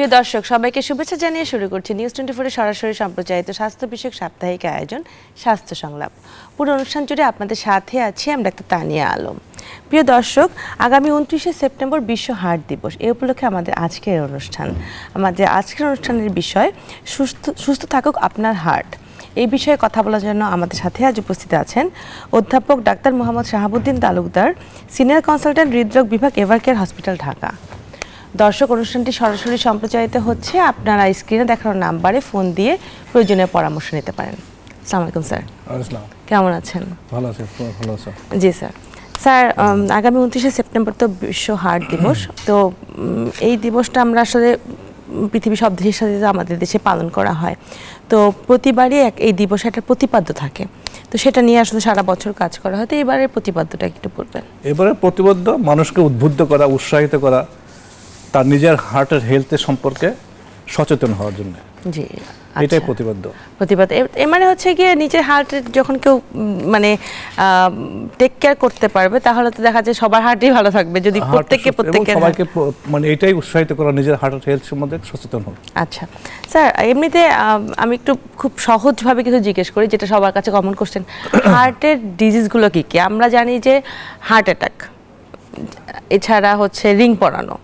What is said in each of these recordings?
প্রিয় দর্শক সবাইকে শুভেচ্ছা জানিয়ে শুরু করছি নিউজ 24 এর সরাসরি সম্প্রচারিত স্বাস্থ্য বিষয়ক সাপ্তাহিক আয়োজন স্বাস্থ্য সংলাপ। পুরো অনুষ্ঠান জুড়ে আপনাদের সাথে আছি আমি ডাক্তার তানিয়া আলম। প্রিয় দর্শক, আগামী 29শে সেপ্টেম্বর বিশ্ব হার্ট দিবস। এই উপলক্ষে আমাদের আজকের অনুষ্ঠানের বিষয় সুস্থ থাকুক আপনার হার্ট। এই বিষয়ে কথা বলার জন্য আমাদের সাথে আজ উপস্থিত আছেন অধ্যাপক doctor Mohammad Shahabuddin Talukdar, senior consultant হৃদরোগ বিভাগ এভারকেয়ার হসপিটাল, ঢাকা। দর্শক, অনুষ্ঠানটি সরাসরি সম্প্রচারিত হচ্ছে। আপনারা স্ক্রিনে দেখানো নাম্বারে ফোন দিয়ে প্রয়োজনীয় পরামর্শ নিতে পারেন। আসসালামু আলাইকুম স্যার। কেমন আছেন? ভালো আছি। ভালো আছি জি স্যার। স্যার, আগামী 29শে সেপ্টেম্বর তো বিশ্ব হার্ট দিবস। তো এই দিবসটা আমরা আসলে পৃথিবীর সব দেশের সাথে আমাদের দেশে পালন করা হয়। তো প্রতিবারই এই দিবসে একটা প্রতিপাদ্য থাকে, তো সেটা নিয়ে আসলে সারা বছর কাজ করা হয়। তো এবারের প্রতিপাদ্যটা একটু বলবেন। এবারের প্রতিপাদ্য মানুষকে উদ্বুদ্ধ করা, উৎসাহিত করা, তার নিজের হার্টের হেলথের সম্পর্কে সচেতন হওয়ার জন্য। জি, এটাই প্রতিপাদ্য। এর মানে হচ্ছে গিয়ে নিজের হার্টের যখন কেউ মানে টেক কেয়ার করতে পারবে, তাহলে তো দেখা যায় সবার হার্টই ভালো থাকবে। যদি প্রত্যেককে সবাইকে মানে এটাই উৎসাহিত করা, নিজের হার্টের হেলথ সম্বন্ধে সচেতন হোক। আচ্ছা স্যার, এমনিতে আমি একটু খুব সহজভাবে কিছু জিজ্ঞেস করি, যেটা সবার কাছে কমন কোশ্চেন। হার্টের ডিজিজগুলো কি কি? আমরা জানি যে হার্ট অ্যাটাক, এছাড়া হচ্ছে রিং পরানো,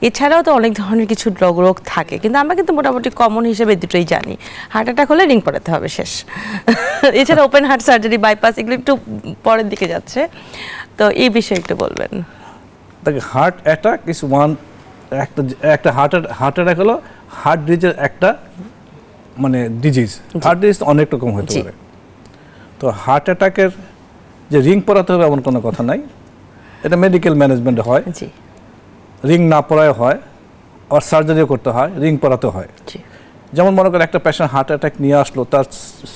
এছাড়াও তো অনেক ধরনের কিছু রোগ থাকে, কিন্তু আমরা কিন্তু মোটামুটি কমন হিসেবে দুটোই জানি। হার্ট অ্যাটাক হলে রিং পরাতে হবে, শেষ। এছাড়া ওপেন হার্ট সার্জারি, বাইপাস, এগুলো একটু পরের দিকে যাচ্ছে। তো এই বিষয়ে একটু বলবেন। দেখেন, হার্ট অ্যাটাক ইজ একটা হার্ট অ্যাটাক হলো হার্ট ডিজিজের একটা মানে ডিজিজ। হার্ট ডিজিজ অনেক রকম হতে পারে। তো হার্ট অ্যাটাকের যে রিং পরাতে হবে এমন কোনো কথা নাই, এটা মেডিকেল ম্যানেজমেন্টে হয়। রিং না পরায় হয়, আর সার্জারিও করতে হয়, রিং পরাতে হয়। যেমন মনে করেন একটা পেশেন্ট হার্ট অ্যাটাক নিয়ে আসলো, তার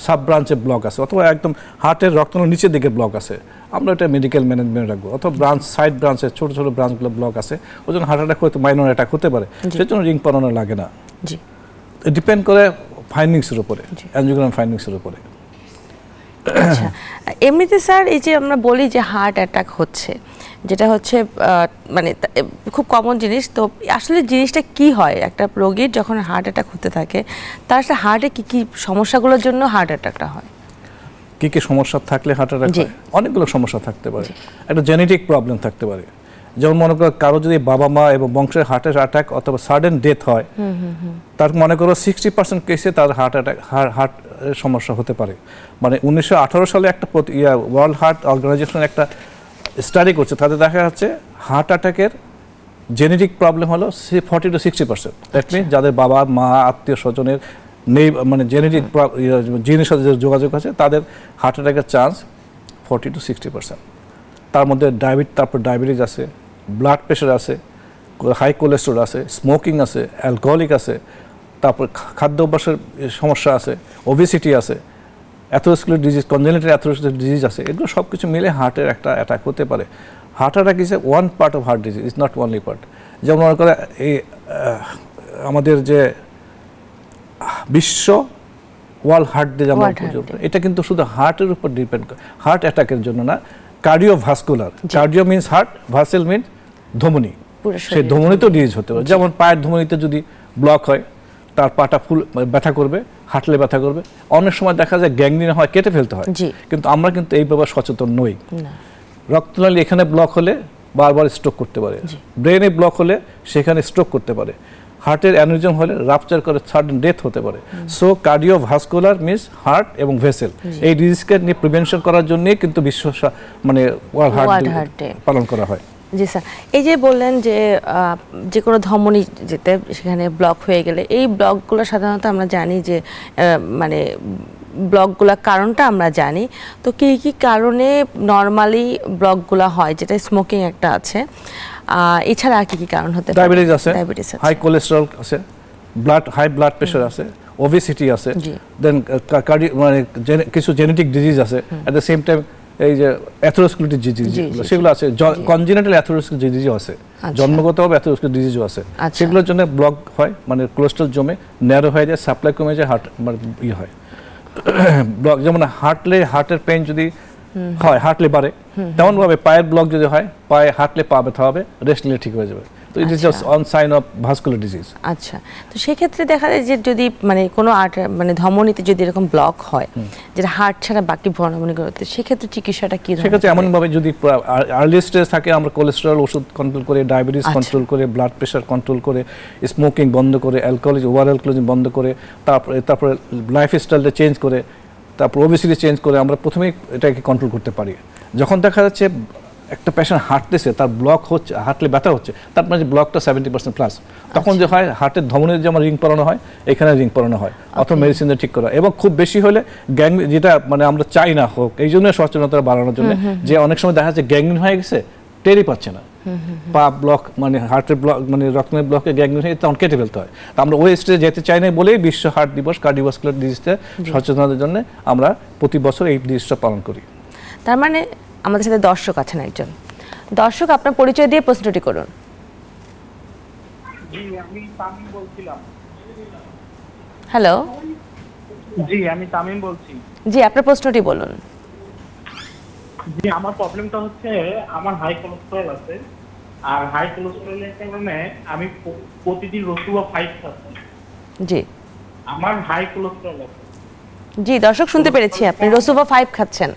সাব ব্রাঞ্চে ব্লক আছে, অথবা একদম হার্টের রক্তনালীর নিচের দিকে ব্লক আছে, আমরা এটা মেডিকেল ম্যানেজমেন্ট রাখবো। অথবা সাইড ব্রাঞ্চে ছোটো ছোটো ব্রাঞ্চগুলো ব্লক আছে, ওই জন্য হার্ট অ্যাটাক হয়তো মাইনর অ্যাটাক হতে পারে, সেই জন্য রিং পরানো লাগে না। ডিপেন্ড করে ফাইন্ডিংসের উপরে, অ্যাঞ্জিওগ্রাম ফাইন্ডিংসের উপরে। আচ্ছা, এমনিতে স্যার এই যে আমরা বলি যে হার্ট অ্যাটাক হচ্ছে, যেটা হচ্ছে মানে খুব কমন জিনিস, তো আসলে জিনিসটা কি হয় একটা রোগীর যখন হার্ট অ্যাটাক হতে থাকে, তার আসলে হার্টে কি কি সমস্যাগুলোর জন্য হার্ট অ্যাটাকটা হয়? কি কি সমস্যা থাকলে হার্ট অ্যাটাক হয়? অনেকগুলো সমস্যা থাকতে পারে। একটা জেনেটিক প্রবলেম থাকতে পারে, যেমন মনে করো কারো যদি বাবা মা এবং বংশের হার্টের অ্যাটাক অথবা সাডেন ডেথ হয়, তার মনে করো 60% কেসে তার হার্ট সমস্যা হতে পারে। মানে 1918 সালে একটা ওয়ার্ল্ড হার্ট অর্গানাইজেশন একটা স্টাডি করছে, তাতে দেখা যাচ্ছে হার্ট অ্যাটাকের জেনেটিক প্রবলেম হলো 40 to 60%। দ্যাট মিনস যাদের বাবা মা আত্মীয় স্বজনের নেই, মানে জেনেটিক জিনের সাথে যোগাযোগ আছে, তাদের হার্ট অ্যাটাকের চান্স 40 to 60%। তার মধ্যে তারপর ডায়াবেটিস আছে, ব্লাড প্রেশার আছে, হাই কোলেস্টেরল আছে, স্মোকিং আছে, অ্যালকোহলিক আছে, তারপর খাদ্য অভ্যাসের সমস্যা আছে, ওবেসিটি আছে, atherosclerotic disease, congenital atherosclerotic disease আছে। এগুলো সব কিছু মিলে হার্টের একটা অ্যাটাক হতে পারে। Heart attack is one part of heart disease, is not only part. যেমন মনে করে এই আমাদের যে বিশ্ব ওয়ার্ল্ড হার্ট ডে, যেমন এটা কিন্তু শুধু হার্টের উপর ডিপেন্ড করে, হার্ট অ্যাটাকের জন্য না। Cardiovascular, cardio means heart, vessel means ধমনী, সেই ধমনীতেও ডিজিজ হতে পারে। যেমন পায়ের ধমনীতে যদি ব্লক হয়, তার পাটা ফুল ব্যথা করবে, হাঁটলে ব্যথা করবে। অনেক সময় দেখা যায় গ্যাংগ্রিন হয়, কেটে ফেলতে হয়, কিন্তু আমরা কিন্তু এই ব্যাপারে সচেতন নই। রক্তনালী এখানে ব্লক হলে বারবার স্ট্রোক করতে পারে, ব্রেনে ব্লক হলে সেখানে স্ট্রোক করতে পারে, হার্টের অ্যানিউরিজম হলে রাপচার করে সাডেন ডেথ হতে পারে। সো কার্ডিওভাস্কুলার মিনস হার্ট এবং ভেসেল, এই ডিজিজকে নিয়ে প্রিভেনশন করার জন্যই কিন্তু বিশ্ব মানে ওয়ার্ল্ড হার্ট ডে পালন করা হয়। জি স্যার, এই যে বললেন যে কোনো ধমনী যেতে সেখানে ব্লক হয়ে গেলে, এই ব্লকগুলো সাধারণত আমরা জানি যে মানে ব্লকগুলোর কারণটা আমরা জানি। তো কি কি কারণে নর্মালি ব্লকগুলো হয়, যেটা স্মোকিং একটা আছে, এছাড়া আর কি কি কারণ হতে পারে? ডায়াবেটিস আছে, হাই কোলেস্টেরল আছে, হাই ব্লাড প্রেশার আছে, ওবেসিটি আছে, দেন মানে কিছু জেনেটিক ডিজিজ আছে, এট দ্য সেম টাইম এই যে অ্যাথেরোস্ক্লেরোটিক ডিজিজ সেগুলো আছে, কনজেনিটাল অ্যাথেরোস্ক্লেরোটিক ডিজিজও আছে, জন্মগতভাবে অ্যাথেরোস্ক্লেরোটিক ডিজিজও আছে। সেগুলোর জন্য ব্লক হয়, মানে কোলেস্ট্রল জমে ন্যারো হয়ে যায়, সাপ্লাই কমে যায়, হার্ট মানে হয় ব্লক। যেমন হার্টের পেইন যদি হয়, হাঁটলে বাড়ে। তেমন ভাবে পায়ের ব্লক যদি হয়, পায়ে হাঁটলে পা ব্যথা হবে, রেস্ট নিলে ঠিক হয়ে যাবে। তো it is just on sign of vascular disease. আচ্ছা, তো সেক্ষেত্রে দেখা যায় যে যদি মানে কোনো মানে ধমনীতে যদি এরকম ব্লক হয় যেটা হার্ট ছাড়া বাকি ধমনীগুলোতে, সেক্ষেত্রে চিকিৎসাটা কি? সেক্ষেত্রে এমনভাবে যদি আর্লি স্টেজ থাকে, আমরা কোলেস্টেরল ওষুধ কন্ট্রোল করে, ডায়াবেটিস কন্ট্রোল করে, ব্লাড প্রেশার কন্ট্রোল করে, স্মোকিং বন্ধ করে, ওভার অ্যালকোহলিজম বন্ধ করে, তারপরে লাইফস্টাইলটা চেঞ্জ করে, তারপর ওবেসিটি চেঞ্জ করে আমরা প্রথমেই এটাকে কন্ট্রোল করতে পারি। যখন দেখা যাচ্ছে একটা পেশেন্ট হাঁটতেছে, তার ব্লক হচ্ছে, হাঁটলে ব্যথা হচ্ছে, তার মানে ব্লকটা 70%+, তখন যে হয় হার্টের ধমনীর যেমন রিং পরানো হয়, এখানে রিং পরানো হয়, অথবা মেডিসিন ঠিক করা। এবং খুব বেশি হলে গ্যাংগ্রিন, যেটা মানে আমরা চাই না হোক, এই জন্য সচেতনতা বাড়ানোর জন্য, যে অনেক সময় দেখা যাচ্ছে গ্যাংগ্রিন হয়ে গেছে, টেরই পাচ্ছে না, পা ব্লক মানে হার্টের ব্লক মানে রক্তের ব্লকে গ্যাংগ্রিন হয়ে তখন কেটে ফেলতে হয়। তো আমরা ওই স্টেজে যেতে চাই না বলেই বিশ্ব হার্ট দিবস, কার্ডিওভাস্কুলার ডিজিজে সচেতনতার জন্য আমরা প্রতি বছর এই দিবসটা পালন করি। তার মানে আমাদের সাথে দর্শক আছেন একজন। দর্শক, আপনার পরিচয় দিয়ে প্রশ্নটি করুন। জি, আমি তামিম বলছিলাম। হ্যালো। জি, আমি তামিম বলছি। জি, আপনার প্রশ্নটি বলুন। জি, আমার প্রবলেমটা হচ্ছে আমার হাই কোলেস্টেরল আছে, আর হাই কোলেস্টেরলের কারণে আমি প্রতিদিন রসুয়া 5 খাচ্ছি। জি, আমার হাই কোলেস্টেরল আছে। জি দর্শক শুনতে পেরেছি, আপনি রসুভা 5 খাচ্ছেন।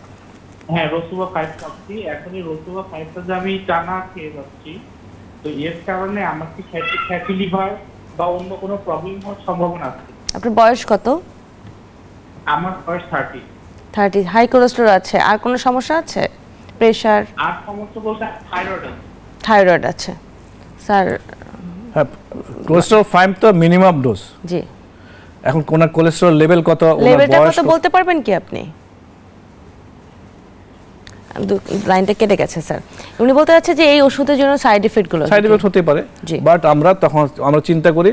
হ্যাঁ, রসুয়া 5 খাচ্ছি। এখন এই রসুয়া 5টা যে আমি টানা খেয়ে যাচ্ছি, তো এর কারণে আমার কি ফ্যাটি লিভার বা অন্য কোনো প্রবলেম হওয়ার সম্ভাবনা আছে? আপনার বয়স কত? আমার বয়স 30। 30। হাই কোলেস্টেরল আছে, আর কোনো সমস্যা আছে? প্রেশার? আর সমস্যা বলতে থাইরয়েড আছে। থাইরয়েড আছে স্যার। হ্যাঁ, কোলেস্টেরল 5 তো মিনিমাম ডোজ। জি, এখন কোন কোলেস্টেরল লেভেল কত, লেভেলটা কত বলতে পারবেন কি আপনি? লাইনটা কেটে গেছে স্যার। উনি বলতে চাচ্ছে যে এই ওষুধের জন্য সাইড এফেক্টগুলো হতে পারে, বাট আমরা চিন্তা করি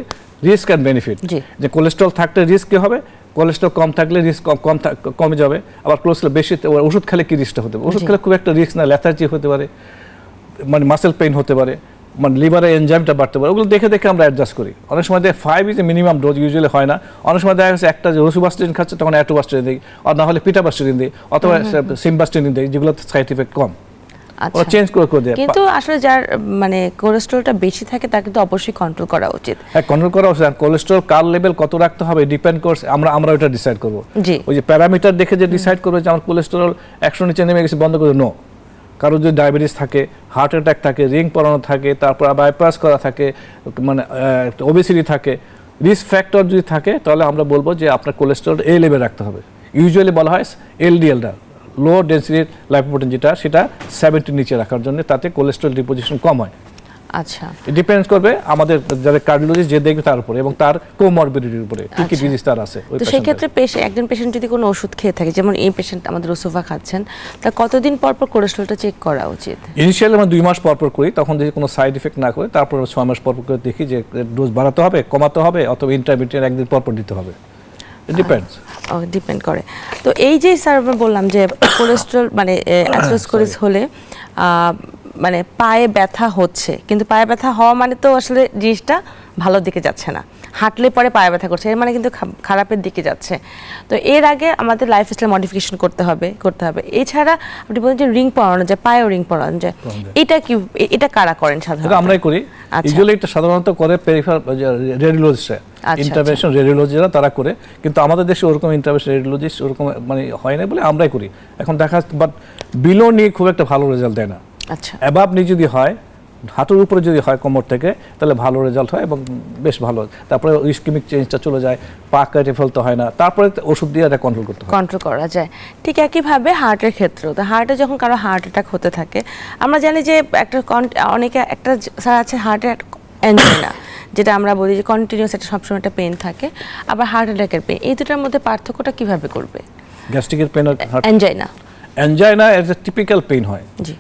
রিস্ক এন্ড বেনিফিট, যে কোলেস্টেরল থাকলে রিস্ক কি হবে, কোলেস্টেরল কম থাকলে রিস্ক কমে যাবে, আবার কোলেস্টেরল বেশি ওষুধ খেলে কি রিস্কটা হতে পারে। ওষুধ খেলে খুব একটা রিস্ক না, লেথার্জি হতে পারে, মানে মাসেল পেইন হতে পারে, মানে লিভারের এনজাইমটা বাড়তে পারে। ওগুলো দেখে দেখে আমরা অ্যাডজাস্ট করি। অনেক সময় 5 is a minimum dose, usually হয় না। অনেক সময় দেখা গেছে একটা যে রসুবাস্টিন খাচ্ছে, তখন অ্যাটোবাস্টিন দিই, আর না হলে পিটাবাস্টিন দিই, অথবা সিমবাস্টিন দিই, যেগুলো সাইড ইফেক্ট কম। আচ্ছা, চেঞ্জ করে দেয়। কিন্তু আসলে যার মানে কোলেস্টেরলটা বেশি থাকে তাকে তো অবশ্যই কন্ট্রোল করা উচিত। হ্যাঁ, কন্ট্রোল করা উচিত। কোলেস্টেরল কার লেভেল কত রাখতে হবে ডিপেন্ড করছে, আমরা ওটা ডিসাইড করব। ওই যে প্যারামিটার দেখে যে ডিসাইড করবে যে আমার কোলেস্টেরল 100 নিচে নেমে গেছে, বন্ধ করে নো। কারো যদি ডায়াবেটিস থাকে, হার্ট অ্যাটাক থাকে, রিং পরানো থাকে, তারপর বাইপাস করা থাকে, মানে ওবেসিটি থাকে, রিস্ক ফ্যাক্টর যদি থাকে, তাহলে আমরা বলবো যে আপনার কোলেস্টেরল এই লেভেল রাখতে হবে। ইউজুয়ালি বলা হয় এলডিএলটা, লো ডেন্সিটি লাইপোপ্রোটিন, সেটা 70 নিচে রাখার জন্য, তাতে কোলেস্টেরল ডিপোজিশন কম হয়। আচ্ছা, ডিপেন্ডস করবে আমাদের যারা কার্ডিওলজিস্ট যে দেখবে তার উপরে, এবং তার কোমরবিডিটির উপরে, কি কি ডিজিজ তার আছে। তো সেই ক্ষেত্রে একজন পেশেন্ট যদি কোনো ওষুধ খেয়ে থাকে, যেমন এই পেশেন্ট আমাদের রসুভা খাচ্ছেন, তা কতদিন পর পর কোলেস্টেরলটা চেক করা উচিত? ইনিশিয়ালি আমরা 2 মাস পর পর করি, তখন যদি কোনো সাইড এফেক্ট না করে, তারপর 6 মাস পর পর করে দেখি যে ডোজ বাড়াতে হবে, কমাতে হবে, অথবা ইন্টারমিডিয়েট একদিন পর পর দিতে হবে। ডিপেন্ড করে। তো এই যে স্যার বললাম যে কোলেস্টেরল মানে অ্যাথেরোস্ক্লেরোসিস হলে মানে পায়ে ব্যথা হচ্ছে, কিন্তু পায়ে ব্যথা হওয়া মানে তো আসলে জিনিসটা ভালো দিকে যাচ্ছে না। হাঁটলে পরে পায়ে ব্যথা করছে, এর মানে কিন্তু খারাপের দিকে যাচ্ছে। তো এর আগে আমাদের লাইফস্টাইল মডিফিকেশন করতে হবে। এছাড়া আপনি বলেন যে রিং পরানো যায়, পায়েও রিং পরানো যায়, এটা কারা করেন সাধারণত? আমরাই করি। ইউজুয়ালি এটা সাধারণত করে পেরিফেরাল রেডিওলজিস্টরা, ইন্টারভেনশন রেডিওলজিরা তারা করে, কিন্তু আমাদের দেশে ওরকম ইন্টারভেনশন রেডিওলজিস্ট ওরকম মানে হয় না বলে আমরাই করি। এখন দেখা যাচ্ছে বাট বিলো নিয়ে খুব একটা ভালো রেজাল্ট দেয় না। আচ্ছা, অ্যাবাভ নিয়ে যদি হয়, হাঁটুর উপরে যদি হয় কোমর থেকে, তাহলে ভালো রেজাল্ট হয় এবং বেশ ভালো। তারপরে ইসকেমিক চেঞ্জটা চলে যায়, পা কেটে ফেলতে হয় না, তারপরে ওষুধ দিয়ে এটা কন্ট্রোল করতে হয়, কন্ট্রোল করা যায়। ঠিক একইভাবে হার্টের ক্ষেত্রেও, তো হার্টে যখন কারো হার্ট অ্যাটাক হতে থাকে, আমরা জানি যে অনেকে একটা স্যার আছে হার্টে অ্যাঞ্জাইনা, যেটা আমরা বলি যে কন্টিনিউয়াস একটা সবসময় একটা পেন থাকে, আবার হার্ট অ্যাটাকের পেন, এই দুটার মধ্যে পার্থক্যটা কিভাবে করবে? গ্যাস্ট্রিকের পেন আর angina as a typical pain হয়। জি,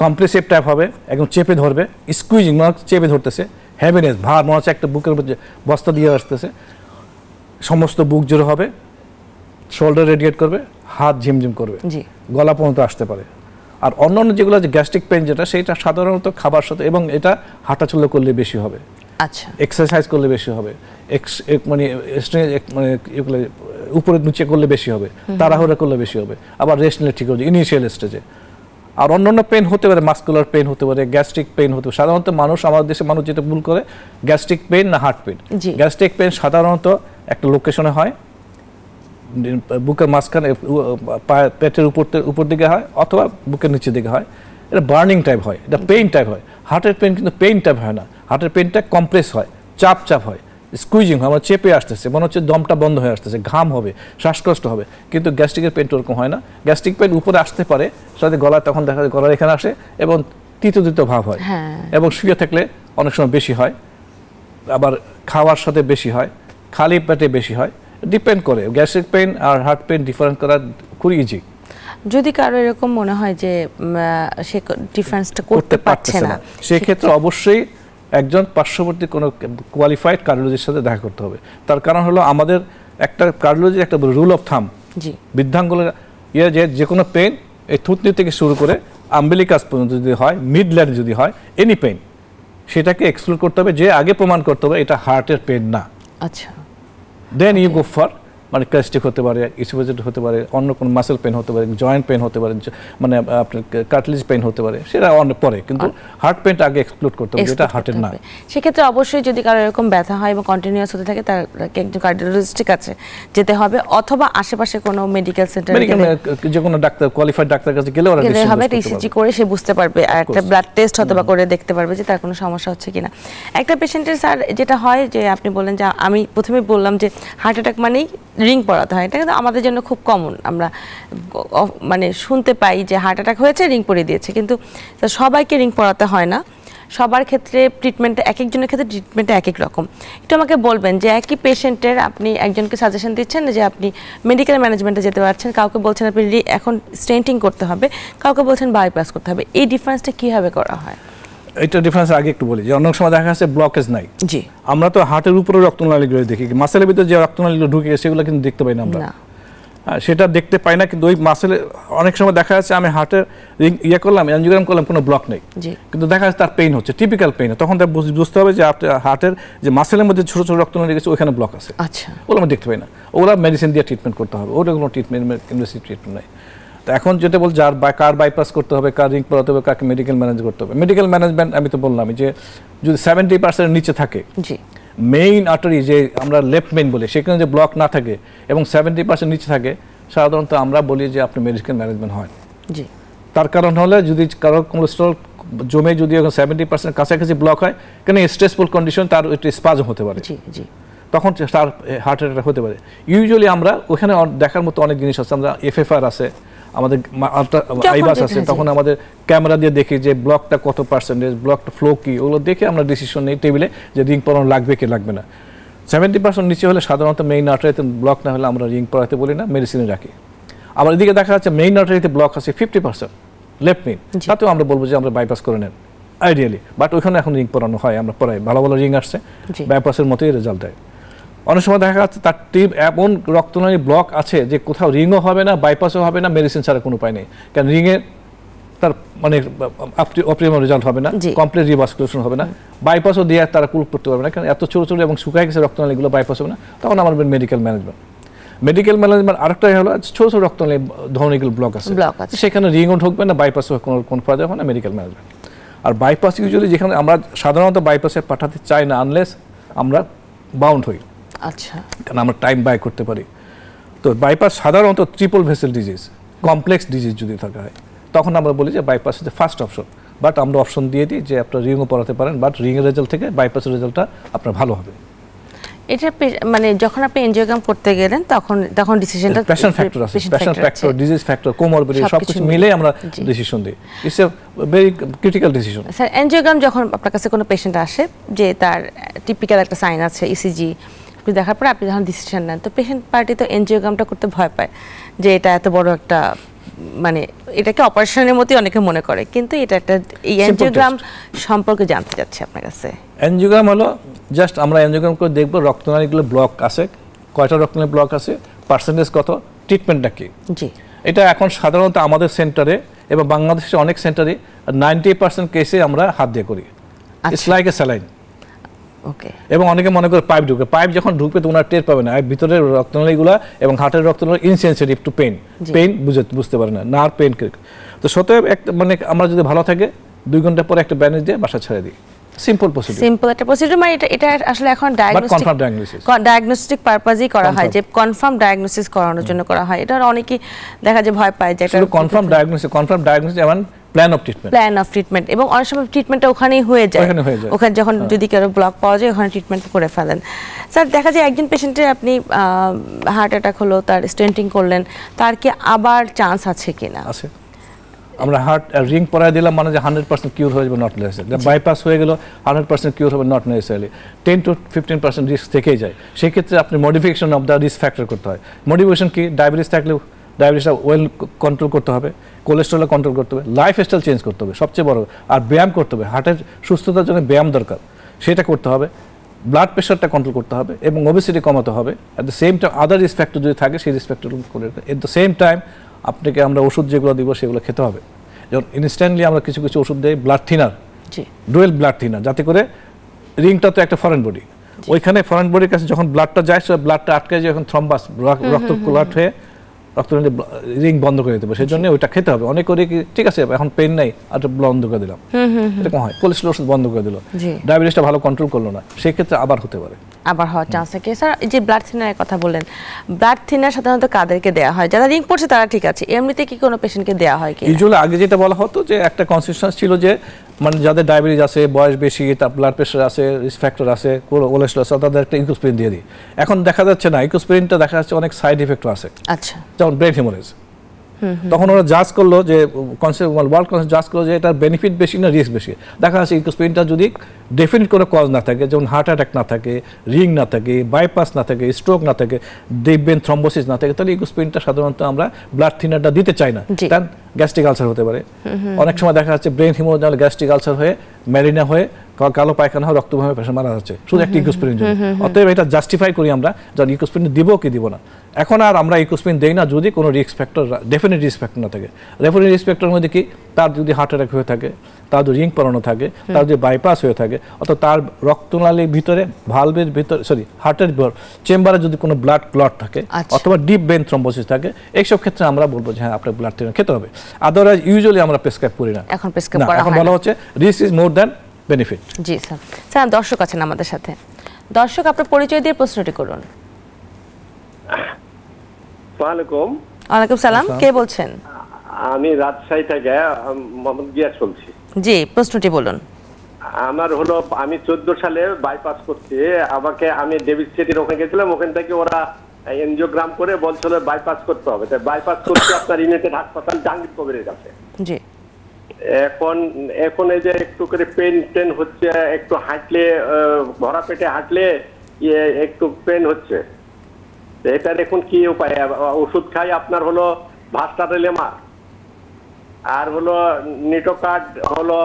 কম্প্রেসিভ টাইপ হবে, একদম চেপে ধরবে, স্কুইজিং মনে হচ্ছে চেপে ধরতেছে, হ্যাভিনেস ভার মনে হচ্ছে একটা বুকের মধ্যে বস্তা দিয়ে আসতেছে, সমস্ত বুক জোরে হবে, শোল্ডার রেডিয়েট করবে, হাত ঝিমঝিম করবে, গলা পর্যন্ত আসতে পারে। আর অন্যান্য যেগুলো যে গ্যাস্ট্রিক পেইন যেটা, সেটা সাধারণত খাবার সাথে, এবং এটা হাঁটাচলা করলে বেশি হবে, আচ্ছা, এক্সারসাইজ করলে বেশি হবে, মানে এগুলো উপরে নিচে করলে বেশি হবে, তাড়াহুড়া করলে বেশি হবে, আবার রেস্ট নিলে ঠিক হবে ইনিশিয়াল স্টেজে। আর অন্যান্য পেন হতে পারে, মাস্কুলার পেন হতে পারে, গ্যাস্ট্রিক পেন হতে পারে। সাধারণত আমাদের দেশে মানুষ যেটা ভুল করে গ্যাস্ট্রিক পেন না হার্ট পেন। গ্যাস্ট্রিক পেন সাধারণত একটা লোকেশনে হয়, বুকের মাঝখানে পেটের উপর দিকে হয় অথবা বুকের নিচের দিকে হয়। এটা বার্নিং টাইপ হয়, এটা পেইন টাইপ হয়। হার্টের পেন কিন্তু পেইন টাইপ হয় না, হার্টের পেনটা কম্প্রেস হয়, চাপ হয়, স্কুইজিং হয়, আমার চেপে আসতেছে, মনে হচ্ছে দমটা বন্ধ হয়ে আসতেছে, ঘাম হবে, শ্বাসকষ্ট হবে। কিন্তু গ্যাস্ট্রিকের পেন ওরকম হয় না। গ্যাস্ট্রিক পেন উপরে আসতে পারে, সাথে গলা তখন দেখা যায় গলার এখানে আসে এবং তিতো ভাব হয়, এবং শুয়ে থাকলে অনেক সময় বেশি হয়, আবার খাওয়ার সাথে বেশি হয়, খালি পেটে বেশি হয়। ডিপেন্ড করে, গ্যাস্ট্রিক পেন আর হার্ট পেন ডিফারেন্ট করা খুব ইজি। যদি কারো এরকম মনে হয় যে সে ডিফারেন্সটা করতে পারছে না, সেক্ষেত্রে অবশ্যই একজন পার্শ্ববর্তী কোনো কোয়ালিফাইড কার্ডিওলজিস্টের সাথে দেখা করতে হবে। তার কারণ হলো আমাদের একটা কার্ডিওলজির একটা রুল অফ থাম, বৃদ্ধাঙ্গুলের যে কোনো পেন এই থুতনি থেকে শুরু করে আম্বিলিকাস পর্যন্ত যদি হয়, মিডল্যান্ড যদি হয়, এনি পেন, সেটাকে এক্সক্লুড করতে হবে, যে আগে প্রমাণ করতে হবে এটা হার্টের পেন না। আচ্ছা, দেন ইউ গো ফর, মানে ক্যাস্টিক হতে পারে, ইসোফেজিয়াল হতে পারে, অন্য কোনো মাসেল পেন হতে পারে, জয়েন্ট পেন হতে পারে, মানে আপনার কার্টিলেজ পেন হতে পারে, সেটা অনেক পরে, কিন্তু হার্ট পেনটা আগে এক্সক্লুড করতে হবে, যেটা হার্টের না। সেক্ষেত্রে অবশ্যই যদি কারো এরকম ব্যথা হয় এবং কন্টিনিউয়াস হতে থাকে, তাকে একজন কার্ডিওলজিস্টের কাছে যেতে হবে, অথবা আশেপাশে কোনো মেডিকেল সেন্টারে যে কোনো ডাক্তার, কোয়ালিফাইড ডাক্তারের কাছে গেলে ওরা হবে, ইসিজি করে সে বুঝতে পারবে, আর একটা ব্লাড টেস্ট অথবা করে দেখতে পারবে যে তার কোনো সমস্যা হচ্ছে কিনা। একটা পেশেন্টের স্যার যেটা হয় যে আপনি বললেন যে আমি প্রথমে বললাম যে হার্ট অ্যাটাক মানেই রিং পড়াতে হয়, এটা কিন্তু আমাদের জন্য খুব কমন, আমরা মানে শুনতে পাই যে হার্ট অ্যাটাক হয়েছে রিং পরিয়ে দিয়েছে, কিন্তু সবাইকে রিং পড়াতে হয় না। সবার ক্ষেত্রে ট্রিটমেন্টটা এক একজনের ক্ষেত্রে ট্রিটমেন্টটা এক এক রকম। একটু আমাকে বলবেন যে একই পেশেন্টের আপনি একজনকে সাজেশন দিচ্ছেন যে আপনি মেডিকেল ম্যানেজমেন্টে যেতে পারছেন, কাউকে বলছেন আপনি এখন স্টেন্টিং করতে হবে, কাউকে বলছেন বাইপাস করতে হবে, এই ডিফারেন্সটা কিভাবে করা হয়? এটা ডিফারেন্স আগে একটু বলি যে অনেক সময় দেখা যাচ্ছে ব্লকেজ নাই। জি, আমরা তো হার্টের উপরে রক্তনালীগুলো দেখি, মাসেলের ভিতরে যে রক্তনালীগুলো ঢুকে সেগুলো কিন্তু দেখতে পাই না আমরা, সেটা দেখতে পাই না। কিন্তু ওই মাসেলে অনেক সময় দেখা যাচ্ছে আমি হার্টের করলাম, এনজিওগ্রাম করলাম, কোনো ব্লক নেই, কিন্তু দেখা যাচ্ছে তার পেইন হচ্ছে, টিপিক্যাল পেইন। তখন তার বুঝতে হবে যে হার্টের যে মাসেলের মধ্যে ছোট ছোট রক্তনালী গেছে ওখানে ব্লক আছে, ওগুলো আমি দেখতে পাই না, ওগুলো মেডিসিন দিয়ে ট্রিটমেন্ট করতে হবে, ওটা কোনো ট্রিটমেন্ট নেই। তো এখন যেটা বল যার কার বাইপাস করতে হবে, কার রিং পড়াতে হবে, কাকে মেডিকেল ম্যানেজ করতে হবে। মেডিকেল ম্যানেজমেন্ট আমি তো বললাম যে যদি 70% নিচে থাকে, মেইন আর্টারি যে আমরা লেফট মেইন বলি, সেখানে যে ব্লক না থাকে এবং 70% নিচে থাকে, সাধারণত আমরা বলি যে আপনি মেডিকেল ম্যানেজমেন্ট হয়। তার কারণ হলে যদি কারো কোলেস্টেরল জমে যদি 70% কাছাকাছি ব্লক হয়, কেন স্ট্রেসফুল কন্ডিশন, তার একটু স্পাজম হতে পারে, তখন তার হার্ট অ্যাটাক হতে পারে। ইউজুয়ালি আমরা ওখানে দেখার মতো অনেক জিনিস আছে, আমরা এফএফআর আছে, আমাদের আইবাস আছে, তখন আমাদের ক্যামেরা দিয়ে দেখি যে ব্লকটা কত পার্সেন্টেজ, ব্লকটা ফ্লো কি, ওগুলো দেখে আমরা ডিসিশন নিই টেবিলে যে রিং পরানো লাগবে কি লাগবে না। 70% নিচে হলে সাধারণত মেইন আর্টারিতে ব্লক না হলে আমরা রিং পরাতে বলি না, মেডিসিনে রাখি। আবার এদিকে দেখা যাচ্ছে মেইন আর্টারিতে ব্লক আছে 50% লেফট মেইন, তাতেও আমরা বলবো যে আমরা বাইপাস করে নেন আইডিয়ালি, বাট ওইখানে এখন রিং পরানো হয়, আমরা পড়াই, ভালো ভালো রিং আসছে, বাইপাসের মতোই রেজাল্ট দেয়। অনেক সময় দেখা যাচ্ছে তার টিপ এমন রক্তনালী ব্লক আছে যে কোথাও রিংও হবে না, বাইপাসও হবে না, মেডিসিন ছাড়া কোনো উপায় নেই, কারণ রিংয়ে তার মানে অপটিমাম রেজাল্ট হবে না, কমপ্লিট রিভাস্কুলেশন হবে না, বাইপাসও দিয়ে তারা কুল করতে পারবে না, কারণ এত ছোটো ছোটো এবং শুকায় গেছে রক্তনালীগুলো, বাইপাস হবে না। তখন আমার মেডিকেল ম্যানেজমেন্ট আরেকটাই হলো ছোটো ছোটো রক্তনালী ধমনীগুলো ব্লক আছে, সেখানে রিংও ঢুকবে না, বাইপাসও কোনো প্রয়োজন হবে না, মেডিকেল ম্যানেজমেন্ট। আর বাইপাস ইউজুয়ালি যেখানে আমরা সাধারণত বাইপাসে পাঠাতে চাই না আনলেস আমরা বাউন্ড হই, কারণ আমরা টাইম বাই করতে পারি। তো বাইপাস সাধারণত triple vessel disease, complex disease যদি থাকা হয়, তখন আমরা বলি যে bypass is the first option, but আমরা অপশন দিয়ে দিই যে আপনার রিংও পড়াতে পারেন, বাট রিংয়ের রেজাল্ট থেকে বাইপাসের রেজাল্টটা আপনার ভালো হবে। এটা মানে যখন আপনি এনজিওগ্রাম করতে গেলেন তখন ডিসিশনটা পেশেন্ট ফ্যাক্টর আছে, patient factor, disease factor, comorbidity সবকিছু মিলে আমরা ডিসিশন দিই। It's a very critical decision. Sir, angiogram যখন আপনার কাছে কোনো পেশেন্ট আসে যে তার টিপিক্যাল একটা সাইন আছে, ইসিজি আপনি দেখার পরে আপনি যখন ডিসিশন নেন, তো পেশেন্ট পার্টি তো এনজিওগ্রামটা করতে ভয় পায় যে এটা এত বড় একটা, মানে এটাকে অপারেশনের মতোই অনেকে মনে করে, কিন্তু এটা একটা, এই এনজিওগ্রাম সম্পর্কে জানতে চাচ্ছি আপনার কাছে। এনজিওগ্রাম হলো জাস্ট আমরা এনজিওগ্রাম করে দেখবো রক্তনালীগুলো ব্লক আছে, কয়টা রক্তনালী ব্লক আছে, পার্সেন্টেজ কত, ট্রিটমেন্টটা কি। এটা এখন সাধারণত আমাদের সেন্টারে এবং বাংলাদেশের অনেক সেন্টারে 90% কেসে আমরা হাত দিয়ে করি, ইটস লাইক এ স্যালাইন। ওকে। এবং অনেকে মনে করে পাইপ ঢুকে, পাইপ যখন ঢুকবে তো ওনার টের পাবে না, ভিতরের রক্তনালীগুলা এবং হার্টের রক্তনালী ইনসেনসিটিভ টু পেইন, পেইন বুঝতে পারে না, নার পেইন। তো সত্যি একটা মানে আমরা যদি ভালো থাকে 2 ঘন্টা পরে একটা ব্যান্ডেজ দিয়ে বাসা ছেড়ে দিই, সিম্পল প্রসিডিউর, সিম্পল একটা প্রসিডিউর। মানে এটা আসলে এখন ডায়াগনস্টিক পারপাজই করা হয়, যে কনফার্ম ডায়াগনোসিস করানোর জন্য করা হয়। এটা অনেকেই দেখা যায় ভয় পায় যে এটা কনফার্ম ডায়াগনোসিস এবং প্ল্যান অফ ট্রিটমেন্ট, এবং অনেক সময় ট্রিটমেন্টটা ওখানেই হয়ে যায়, ওখানে যখন যদি কারো ব্লক পাওয়া যায় ওখানে ট্রিটমেন্ট করে ফেলেন। স্যার দেখা যায় একজন পেশেন্টের আপনি হার্ট অ্যাটাক হলো, তার স্টেন্টিং করলেন, তার কি আবার চান্স আছে কিনা? আছে। আমরা হার্ট রিং পরাই দিলাম মানে যে 100% কিউর হয়ে যাবে, নট নেসেসারি। বাইপাস হয়ে গেল 100% কিউর হবে, নট নেসেসারি। 10 to 15% রিস্ক থেকেই যায়। সেই ক্ষেত্রে আপনি modification of the risk factor করতে হয়। মডিফিকেশন কি? ডায়াবেটিস থাকলে ডায়াবেটিসটা ওয়েল কন্ট্রোল করতে হবে, কোলেস্ট্রল কন্ট্রোল করতে হবে, লাইফস্টাইল চেঞ্জ করতে হবে সবচেয়ে বড়, আর ব্যায়াম করতে হবে। হার্টের সুস্থতার জন্য ব্যায়াম দরকার, সেটা করতে হবে। ব্লাড প্রেশারটা কন্ট্রোল করতে হবে এবং ওবেসিটি কমাতে হবে। At the same time other risk factor যদি থাকে সেই রিস্ক ফ্যাক্টর করে, এট দ্য সেম টাইম আপনাকে আমরা ওষুধ যেগুলো দিব সেগুলো খেতে হবে। যেমন ইনস্ট্যান্টলি আমরা কিছু কিছু ওষুধ দিই, blood thinner, dual blood thinner, যাতে করে রিংটা তো একটা ফরেন বডি, ওইখানে ফরেন বডির কাছে যখন ব্লাডটা যায় সে ব্লাডটা আটকে যায়, যখন থ্রম্বাস রক্ত ক্লট হয়ে রক্তনালী রিং বন্ধ করে দিতে হবে, সেই জন্য ওইটা খেতে হবে। অনেক করে কি ঠিক আছে এখন পেন নাই আর বন্ধ করে দিলাম, এরকম হয়। কোলেস্ট্রল ওষুধ বন্ধ করে দিল, ডায়াবেটিসটা ভালো কন্ট্রোল করলো না, সেই ক্ষেত্রে আবার হতে পারে, আবার হওয়ার চান্স থাকে। স্যার এই যে ব্লাড থিনারের কথা বললেন, ব্লাড থিনার সাধারণত কাদেরকে দেওয়া হয়? যারা রিং পড়ছে তারা ঠিক আছে, এমনিতে কি কোনো পেশেন্টকে দেওয়া হয় কি? ইউজুয়ালি আগে যেটা বলা হতো যে একটা কনসিস্টেন্স ছিল যে মানে যাদের ডায়াবেটিস আছে, বয়স বেশি, তার ব্লাড প্রেশার আছে, রিস্ক ফ্যাক্টর আছে, কোলেস্ট্রল আছে, তাদের একটা ইকোস্প্রিন দিয়ে দিই। এখন দেখা যাচ্ছে না, ইকোস্প্রিনটা দেখা যাচ্ছে অনেক সাইড ইফেক্টও আছে। আচ্ছা, যেমন ব্রেন হেমোরেজ, তখন ওরা জাজ করলো যে ওয়ার্ল্ড কনসেপ্ট জাজ করলো যে এটার বেনিফিট বেশি না রিস্ক বেশি। দেখা যাচ্ছে ইকোস্প্রিনটা যদি ডেফিনিট কোনো কজ না থাকে, যেমন হার্ট অ্যাটাক না থাকে, রিং না থাকে, বাইপাস না থাকে, স্ট্রোক না থাকে, ডিপ ভেন থ্রম্বোসিস না থাকে, তাহলে ইকোস্প্রিনটা সাধারণত আমরা ব্লাড থিনারটা দিতে চাই না, কারণ গ্যাস্ট্রিক আলসার হতে পারে। অনেক সময় দেখা যাচ্ছে ব্রেন হিমোরেজ হলে গ্যাস্ট্রিক আলসার হয়ে ম্যারিনা হয়ে কালো পায়খানা হয়, রক্তভাবে পেশেন্ট মারা যাচ্ছে শুধু একটা ইকোস্প্রিন জন্য। অতএব এটা জাস্টিফাই করি আমরা যখন ইকোস্প্রিন দিব কি দিব না। এখন আর আমরা ইকোস্প্রিন দেই না যদি কোনো risk factor, definite risk factor না থাকে। ডেফিনেট রিস্ক ফ্যাক্টরের মধ্যে কি, তার যদি হার্ট অ্যাটাক হয়ে থাকে, তার যদি রিং পরানো থাকে, তার যদি বাইপাস হয়ে থাকে, অথবা তার রক্তনালীর ভিতরে ভালভের ভিতরে হার্টের চেম্বারে যদি কোনো ব্লাড ক্লট থাকে, অথবা ডিপ ভেন থ্রম্বোসিস থাকে, এইসব ক্ষেত্রে আমরা বলবো যে হ্যাঁ আপনার ব্লাড থিনার খেতে হবে। আদারওয়াইজ ইউজুয়ালি আমরা প্রেসক্রাইব করি না। এখন প্রেসক্রাইব করা হয় না, এখন বলা হচ্ছে risk is more than benefit. G sir. Sir দর্শক আছেন আমাদের সাথে, দর্শক আপনার পরিচয় দিয়ে প্রশ্নটি করুন। ওয়ালাইকুম। ওয়ালাইকুম সালাম, কে বলছেন? আমি রাজশাহী থেকে মোহাম্মদ গিয়াস বলছি। জি, প্রশ্নটি বলুন। আমার হলো আমি 14 সালে বাইপাস করছি, আমাকে আমি ডেভিড সিটির ওখানে গেছিলাম, ওখান থেকে ওরা এনজিওগ্রাম করে বলছিল বাইপাস করতে হবে, তাই বাইপাস করতে আপনার ইউনাইটেড হাসপাতাল জাহাঙ্গীর কবিরের কাছে। জি। এখন এই যে একটু করে পেন টেন হচ্ছে, একটু হাঁটলে ভরা পেটে হাঁটলে একটু পেন হচ্ছে, এটার এখন কি উপায়? ওষুধ খাই আপনার হলো ভাস্টারেলেমা আর হলো নিটোকার্ড হলো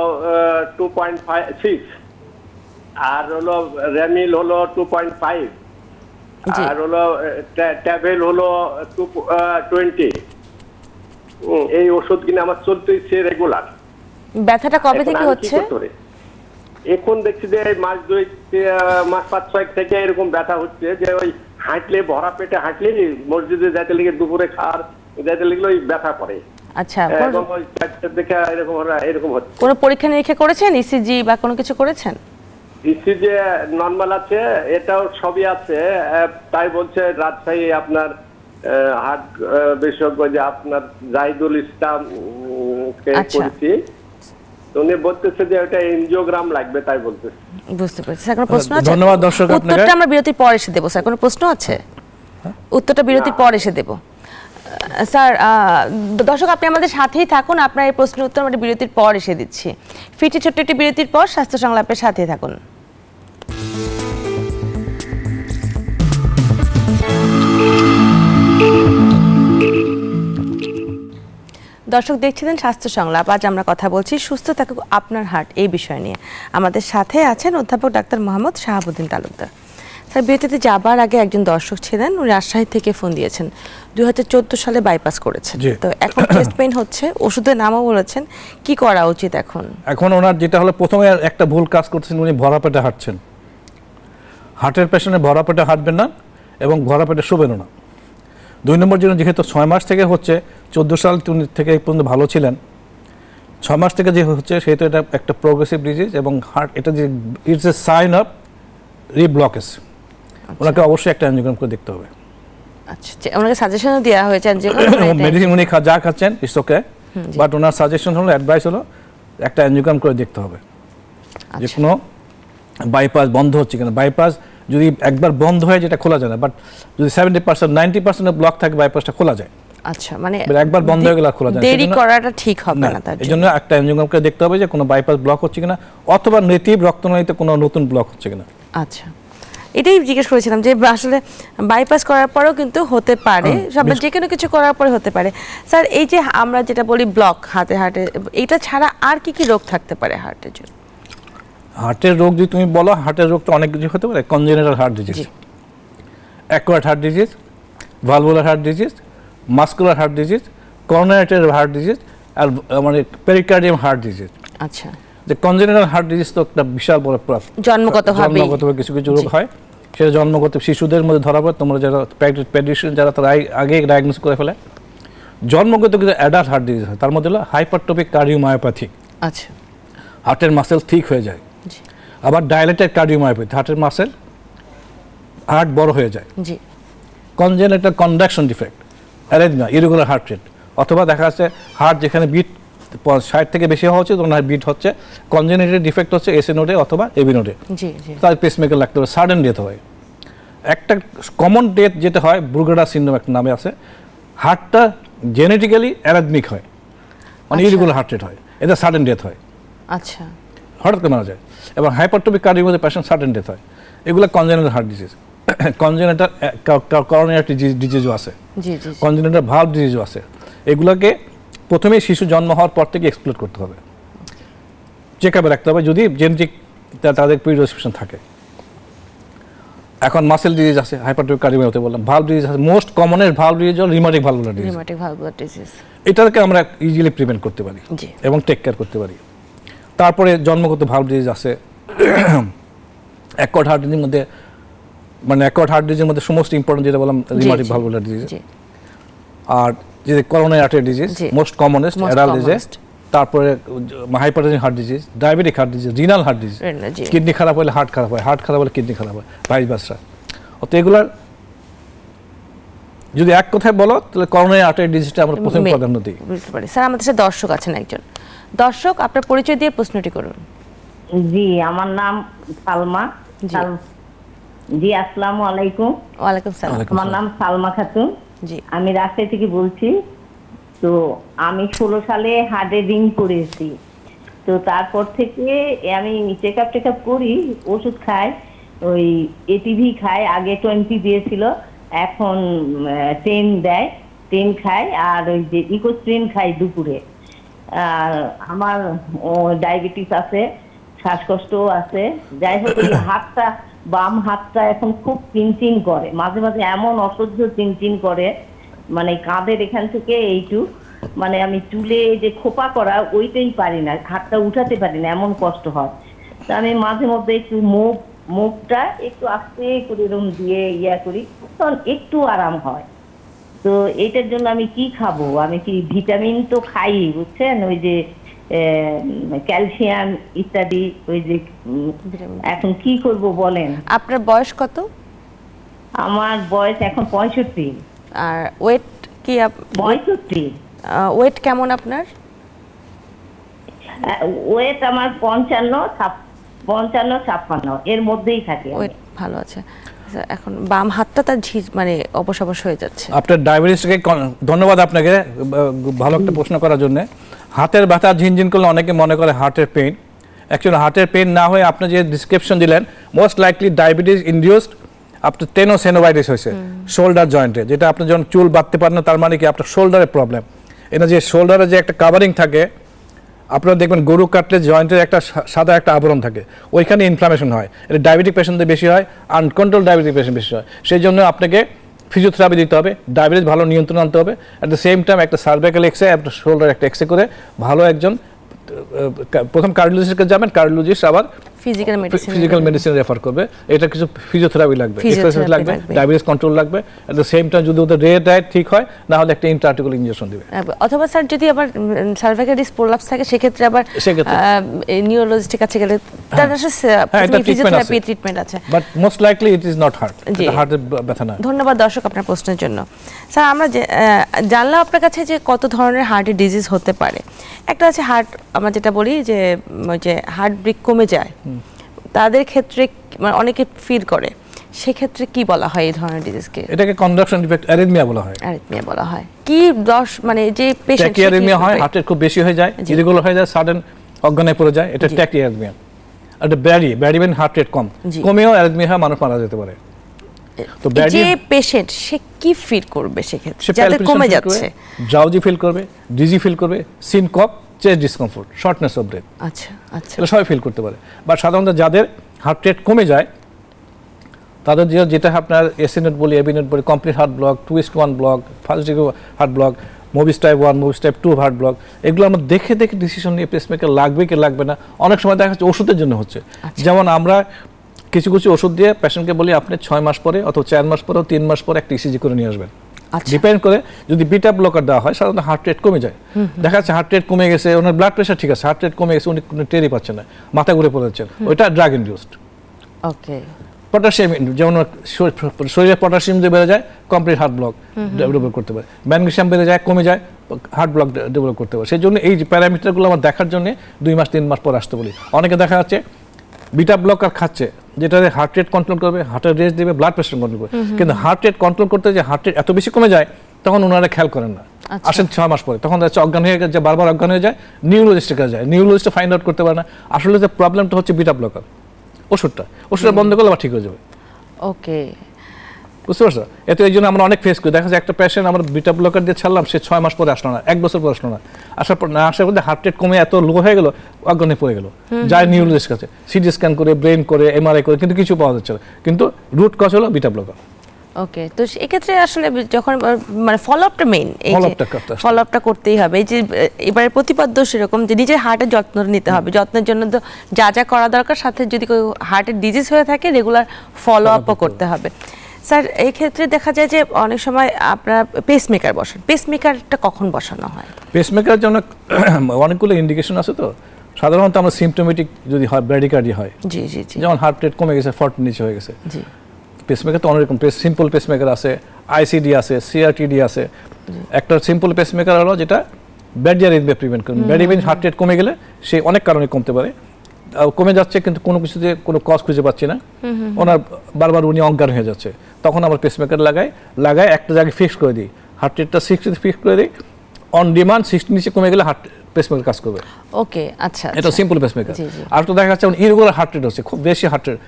2.6 আর হলো রেমিল হলো 2.5 আর হলো ট্যাবেল হলো 20। এই ওষুধ কিনে আমার চলতেছে রেগুলার। ব্যথাটা কবে থেকে হচ্ছে? এখন দেখছি যে মাস 5-6 থেকে এরকম ব্যথা হচ্ছে, যে ওই হাঁটলে ভরা পেটে হাঁটলে মসজিদে যাইতে লেগে দুপুরে খাওয়ার যাইতে লাগলে ওই ব্যথা করে। আচ্ছা, দেখে এরকম হচ্ছে। কোনো পরীক্ষা নিরীক্ষা করেছেন, ইসিজি বা কোনো কিছু করেছেন? ইসিজি নরমাল আছে, এটাও সবই আছে, তাই বলছে রাজশাহী আপনার হার্ট বিশেষজ্ঞ যে আপনার জাহিদুল ইসলাম করেছি, উনি বলতেছে যে এটা এনজিওগ্রাম লাগবে, তাই বলতেছে। বুঝতে পেরেছি। স্যার কোনো প্রশ্ন আছে? ধন্যবাদ দর্শক, উত্তরটা আমরা বিরতির পর এসে দেব। স্যার কোনো প্রশ্ন আছে? উত্তরটা বিরতির পর এসে দেব। স্যার দর্শক আপনি আমাদের সাথেই থাকুন, আপনার এই প্রশ্নের উত্তর আমরা বিরতির পর এসে দিচ্ছি। ফিরছি ছোট্ট একটি বিরতির পর, স্বাস্থ্য সংলাপের সাথেই থাকুন। দর্শক দেখছিলেন স্বাস্থ্য সংলাপ। আজ আমরা কথা বলছি সুস্থ থাকুক আপনার হার্ট এই বিষয় নিয়ে। আমাদের সাথে আছেন অধ্যাপক ডাক্তার মোহাম্মদ শাহাবুদ্দিন তালুকদার। স্যার বিরতিতে যাবার আগে একজন দর্শক ছিলেন, উনি রাজশাহী থেকে ফোন দিয়েছেন, 2014 সালে বাইপাস করেছেন, তো এখন চেস্ট পেইন হচ্ছে, ওষুধের নামও বলেছেন, কি করা উচিত এখন? এখন ওনার যেটা হলো প্রথমে একটা ভুল কাজ করতেছেন, উনি ভরা পেটে হাঁটছেন। হার্টের পেশেন্টে ভরা পেটে হাঁটবেন না এবং ভরা পেটে শোবেনও না। 2 নম্বর জন্য যেহেতু 6 মাস থেকে হচ্ছে, 14 সাল থেকে এই পর্যন্ত ভালো ছিলেন, 6 মাস থেকে যে হচ্ছে সেহেতু এটা একটা প্রোগ্রেসিভ ডিজিজ এবং হার্ট এটা যে ইটস এ সাইন অফ রিব্লকেজ। ওনাকে অবশ্যই একটা অ্যাঞ্জিওগ্রাম করে দেখতে হবে। আচ্ছা, ওনাকে সাজেশনও দেওয়া হয়েছে মেডিসিন উনি যা খাচ্ছেন it's okay, but owner suggestion হলো, অ্যাডভাইস হলো একটা অ্যাঞ্জিওগ্রাম করে দেখতে হবে যে কোনো বাইপাস বন্ধ হচ্ছে কিনা। বাইপাস যদি একবার বন্ধ হয় যেটা খোলা যায় না, বাট যদি 70% 90% ব্লক থাকে বাইপাসটা খোলা যায়। আচ্ছা, মানে একবার বন্ধ হয়ে গেলে খোলা যায়, দেরি করাটা ঠিক হবে না। তার জন্য একটা অ্যাঞ্জিওগ্রাম করে দেখতে হবে যে কোনো বাইপাস ব্লক হচ্ছে কিনা অথবা নেটিভ রক্তনালীতে কোনো নতুন ব্লক হচ্ছে কিনা। আচ্ছা, এটাই জিজ্ঞেস করেছিলাম যে আসলে বাইপাস করার পরেও কিন্তু হতে পারে, যে কোনো কিছু করার পরে হতে পারে। স্যার, এই যে আমরা যেটা বলি ব্লক হার্টে, এটা ছাড়া আর কি কি রোগ থাকতে পারে হার্টের জন্য? হার্টের রোগ যদি তুমি বলো, হার্টের রোগ তো অনেক কিছু হতে পারে। Congenital heart disease, acquired heart disease, valvular heart disease, muscular heart disease, coronary artery heart disease, আর মানে পেরিকার্ডিয়াম হার্ট ডিজিজ। আচ্ছা, যে কনজেনিটাল হার্ট ডিজিজ তো একটা বিশাল বড় জন্মগতভাবে কিছু কিছু রোগ হয়, সেটা জন্মগত শিশুদের মধ্যে ধরা পড়ে। তোমরা যারা পেডিয়াট্রিশিয়ান যারা তারা আগে ডায়াগনোস করে ফেলে। জন্মগত কিছু অ্যাডাল্ট হার্ট ডিজিজ হয়, তার মধ্যে হলো হাইপারট্রফিক কার্ডিওমায়োপ্যাথি। আচ্ছা, হার্টের মাসেল ঠিক হয়ে যায়। আবার ডায়ালেটেড কার্ডিওমায়োপ্যাথি, হার্টের মাসেল হার্ট বড় হয়ে যায়। জি। Congenital conduction defect, arrhythmia, irregular heart rate, অথবা দেখা যাচ্ছে হার্ট যেখানে বিট 60 থেকে বেশি হওয়া হচ্ছে তখন বিট হচ্ছে, কনজেনিটাল ডিফেক্ট হচ্ছে এসি নোডে অথবা এবি নোডে, তার পেসমেকার লাগতে হবে, সাডেন ডেথ হয়। একটা কমন ডেথ যেটা হয় ব্রুগেডা সিনড্রোম একটা নামে আছে, হার্টটা জেনেটিক্যালি অ্যারাথমিক হয়, মানে ইরেগুলার হার্ট রেট হয়, এটা সাডেন ডেথ হয়। আচ্ছা, হঠাৎ করে মারা যায়। এবং hypertrophic cardiomyopathy patient sudden death হয়। এগুলো congenital heart disease. Congenital coronary artery ডিজিজও আছে, কনজেনিটাল ভালভ ডিজিজও আছে। এগুলোকে প্রথমে শিশু জন্ম হওয়ার পর থেকে এক্সক্লুড করতে হবে, চেক আপে রাখতে হবে যদি জেনেটিক তাদের প্রিডিসপোজিশন থাকে। এখন মাসেল ডিজিজ আছে, হাইপারট্রফিক কার্ডিওমায়োপ্যাথি বললাম, ভালভ ডিজিজ আছে। মোস্ট কমনের ভালভ ডিজিজ হলো রিউমাটিক ভালভুলার ডিজিজ। এটাকে আমরা ইজিলি প্রিভেন্ট করতে পারি এবং টেক কেয়ার করতে পারি। তারপরে জন্মগত ভালভ ডিজিজ আছে। অ্যাকোয়ার্ড হার্ট ডিজিজের মধ্যে, মানে অ্যাকোয়ার্ড হার্ট ডিজিজের মধ্যে সমস্ত ইম্পর্টেন্ট যেটা বললাম রিউমাটিক ভালভুলার ডিজিজ, আর যে coronary artery disease most commonest adult disease. তারপরে hypertension heart disease, diabetic heart disease, renal heart disease, kidney খারাপ হলে হার্ট খারাপ হয়, হার্ট খারাপ হলে কিডনি খারাপ হয়, ভাইস ভার্সা। অত এগুলার যদি এক কথায় বলো তাহলে করোনারি আর্টারি ডিজিজটা আমরা প্রথম প্রাধান্য দিই। বুঝতে পারি। স্যার, আমাদের সাথে দর্শক আছেন একজন। দর্শক, আপনার পরিচয় দিয়ে প্রশ্নটি করুন। জি, আমার নাম সালমা। জি, আসসালামু আলাইকুম। ওয়ালাইকুম সালাম। আমার নাম সালমা খাতুন। জি, আমি রাজশাহী থেকে বলছি। তো আমি 16 সালে হার্টে রিং করেছি। তো তারপর থেকে আমি চেকআপ করি, ওষুধ খাই, ওই এটিভি খাই, আগে 20 দিয়েছিল, এখন 10 দেয়, 10 খাই, আর ওই যে ইকোস্ট্রিন খাই দুপুরে। আর আমার ডায়াবেটিস আছে, শ্বাসকষ্টও আছে। যাই হোক, হাতটা, বাম হাতটা এখন খুব চিনচিন করে, মাঝে মাঝে এমন অসহ্য চিনচিন করে, মানে কাঁধের এখান থেকে এইটু, মানে আমি চুলে যে খোপা করা ওইটাই পারি না, হাতটা উঠাতে পারি না, এমন কষ্ট হয়। তা আমি মাঝে মধ্যে একটু মুখটা একটু আস্তে করে এরকম দিয়ে করি, তখন একটু আরাম হয়। তো এইটার জন্য আমি কি খাবো? আমি কি ভিটামিন তো খাই, বুঝছেন, ওই যে ক্যালসিয়াম ইত্যাদি, ওই যে এখন কি করব বলেন। আপনার বয়স কত? আমার বয়স এখন 65। আর ওয়েট কি? 65। ওয়েট কেমন আপনার? ওয়েট আমার 55-56 এর মধ্যেই থাকে। ওয়েট ভালো আছে। এখন বাম হাতটা তার মানে অবশ হয়ে যাচ্ছে। আপনার ডায়াবেটিসকে ধন্যবাদ আপনাকে ভালো একটা প্রশ্ন করার জন্য। হাতের ব্যথা ঝিনঝিন করলে অনেকে মনে করে হার্টের পেইন। অ্যাকচুয়ালি হার্টের পেইন না হয়ে আপনি যে ডিসক্রিপশন দিলেন, মোস্ট লাইকলি ডায়াবেটিস ইনডিউসড আপনার টেনোসেনোভাইটিস হয়েছে শোল্ডার জয়েন্টে, যেটা আপনি যখন চুল বাঁধতে পারেন না, তার মানে কি আপনার শোল্ডারের প্রবলেম। এটা যে শোল্ডারে যে একটা কাভারিং থাকে, আপনারা দেখবেন গরু কাটলে জয়েন্টের একটা সাদা একটা আবরণ থাকে, ওইখানে ইনফ্লামেশন হয়। এটা ডায়াবেটিক পেশেন্টদের বেশি হয়, আনকন্ট্রোল ডায়াবেটিক পেশেন্ট বেশি হয়। সেই জন্য আপনাকে ফিজিওথেরাপি দিতে হবে, ডায়াবেটিস ভালো নিয়ন্ত্রণ আনতে হবে। অ্যাট দ্য সেম টাইম একটা সার্ভাইকাল এক্সরে, একটা শোল্ডার একটা এক্সরে করে ভালো একজন প্রথম কার্ডিওলজিস্টকে যাবেন, কার্ডিওলজিস্ট আবার ফিজিক্যাল মেডিসিন রেফার করবে, এটা কিছু ফিজিওথেরাপি লাগবে, এক্সারসাইজ লাগবে, ডায়াবেটিস কন্ট্রোল লাগবে, এট দ্য সেম টাইম যদি ওদের ডায়েট ঠিক হয় না হলে একটা ইন্ট্রা-আর্টিকুলার ইনজেকশন দিবে। অথবা স্যার যদি আবার সার্ভাইকাল ডিস্ক প্রলাপস থাকে সেক্ষেত্রে আবার নিউরোলজিস্টের কাছে গেলে তার আসলে ফিজিওথেরাপি ট্রিটমেন্ট আছে, but most likely it is not heart, এটা হার্টের ব্যথা না। ধন্যবাদ দর্শক আপনার প্রশ্নের জন্য। স্যার আমরা জানলাম আপনার কাছে যে কত ধরনের হার্টের ডিজিজ হতে পারে। একটা আছে হার্ট, আমরা যেটা বলি যে হার্ট ব্রিক কমে যায়, তাদের ক্ষেত্রে মানে অনেকে ফিল করে, সেক্ষেত্রে কি বলা হয় এই ধরনের ডিজিজকে? এটাকে কন্ডাকশন ডিফেক্ট অ্যারিথমিয়া বলা হয়। অ্যারিথমিয়া বলা হয়। কি মানে যে পেশেন্ট ট্যাকিয়ারিথমিয়া হয়, হার্টের খুব বেশি হয়ে যায়, ইরেগুলার হয়ে যায়, সাডেন অজ্ঞানে পড়ে যায়, এটা ট্যাকিয়ারিথমিয়া। আর ব্যাডি মানে হার্ট রেট কমেও অ্যারিথমিয়া হয়, মানুষ মারা যেতে পারে। তো যে পেশেন্ট সে কি ফিল করবে সেক্ষেত্রে যাতে কমে যাচ্ছে? ড্রাউজি ফিল করবে, ডিজি ফিল করবে, syncope, chest discomfort, shortness of breath. আচ্ছা আচ্ছা, এটা সবাই ফিল করতে পারে। বাট সাধারণত যাদের হার্ট রেট কমে যায় তাদের যেটা আপনার এসি নোট বলি, এবি নোট বলি, complete heart block, 2:1 block, first degree heart block, movies type 1, movies type 2 heart block, এগুলো আমরা দেখে ডিসিশন নিয়ে পেসমেকার লাগবে কি লাগবে না। অনেক সময় দেখা যাচ্ছে ওষুধের জন্য হচ্ছে। যেমন আমরা কিছু ওষুধ দিয়ে পেশেন্টকে বলি আপনি 6 মাস পরে অথবা 4 মাস পরে 3 মাস পরে একটা ইসিজি করে নিয়ে আসবেন। ডিপেন্ড করে যদি বিটা ব্লকার দেওয়া হয় সাধারণত হার্ট রেট কমে যায়। দেখা যাচ্ছে হার্ট রেট কমে গেছে, ওনার ব্লাড প্রেশার ঠিক আছে, হার্ট রেট কমে গেছে, উনি কোনো টেরই পাচ্ছেন না, মাথা ঘুরে পড়েছেন, ওইটা ড্রাগ ইনডিউসড। ওকে। পটাশিয়াম, যেমন শরীরে পটাশিয়াম যে বেড়ে যায় কমপ্লিট হার্ট ব্লক ডেভেলপ করতে পারে, ম্যাগনেসিয়াম বেড়ে যায় কমে যায় হার্ট ব্লক ডেভেলপ করতে পারে। সেই জন্য এই প্যারামিটারগুলো আমার দেখার জন্য 2 মাস 3 মাস পর আসতে বলি। অনেকে দেখা যাচ্ছে বিটা ব্লকার খাচ্ছে যেটা হার্ট রেট কন্ট্রোল করবে, হার্টের রেট দেবে, ব্লাড প্রেশার কন্ট্রোল করবে, কিন্তু হার্ট রেট কন্ট্রোল করতে যে হার্ট রেট এত বেশি কমে যায় তখন ওনারা খেয়াল করেন না। আসেন 6 মাস পরে, তখন যাচ্ছে অজ্ঞান হয়ে গেছে, বারবার অজ্ঞান হয়ে যায়, নিউরোলজিস্টের কাছে যায়, নিউরোলজিস্ট ফাইন্ড আউট করতে পারে না আসলে যে প্রবলেমটা হচ্ছে বিটা ব্লকার। ওষুধটা বন্ধ করলে আবার ঠিক হয়ে যাবে। ওকে, বুঝতে পারছো? এতে এই জন্য আমরা অনেক ফেস করি, দেখা যায় একটা পেশেন্ট আমরা বিটা ব্লকার দিয়ে ছাড়লাম, সে 6 মাস পরে আসলো না, 1 বছর পরে আসলো না, আসার পর না আসার মধ্যে হার্ট রেট কমে এত লো হয়ে গেল, অজ্ঞানে পড়ে গেল, যায় নিউরোলজিস্টের কাছে, সিটি স্ক্যান করে, ব্রেন করে, এমআরআই করে, কিন্তু কিছু পাওয়া যাচ্ছে না, কিন্তু রুট কজ হলো বিটা ব্লকার। ওকে, তো এক্ষেত্রে আসলে যখন মানে ফলো আপটা মেইন, এই ফলো আপটা করতেই হবে। এই যে এবারে প্রতিপাদ্য সেরকম যে নিজের হার্টের যত্ন নিতে হবে, যত্নের জন্য তো যা যা করা দরকার, সাথে যদি হার্টের ডিজিজ হয়ে থাকে রেগুলার ফলো আপও করতে হবে। স্যার এই ক্ষেত্রে দেখা যায় যে অনেক সময় আপনারা পেসমেকার বসান, পেসমেকারটা কখন বসানো হয়? পেসমেকারের জন্য অনেকগুলো ইন্ডিকেশন আছে। তো সাধারণত আমরা সিমটোমেটিক যদি হয়, ব্র্যাডিকার্ডিয়া হয়, জি জি জি, যেমন হার্ট রেট কমে গেছে, 40 নিচে হয়ে গেছে, জি, পেসমেকার তো অনেক রকম, সিম্পল পেসমেকার আছে, আইসিডি আছে, সিআরটিডি আছে। একটা সিম্পল পেসমেকার হলো যেটা ব্র্যাডিয়ারিথমিয়া প্রিভেন্ট করে, ব্র্যাডিয়ারিথমিয়া হার্ট রেট কমে গেলে সে অনেক কারণে কমতে পারে, কমে যাচ্ছে কিন্তু কোনো কিছুতে কোনো কজ খুঁজে পাচ্ছি না, ওনার বারবার উনি অজ্ঞান হয়ে যাচ্ছে, তখন আমরা পেসমেকার লাগাই একটা জায়গায় ফিক্স করে দিই, হার্ট রেটটা 60 ফিক্স করে দিই, অন ডিমান্ড 60 নিচে কমে গেলে হার্ট পেসমেকার কাজ করবে। ওকে, আচ্ছা, এটা সিম্পল পেসমেকার। আর তো দেখা যাচ্ছে ইরেগুলার হার্ট রেট হচ্ছে, খুব বেশি হার্ট রেট,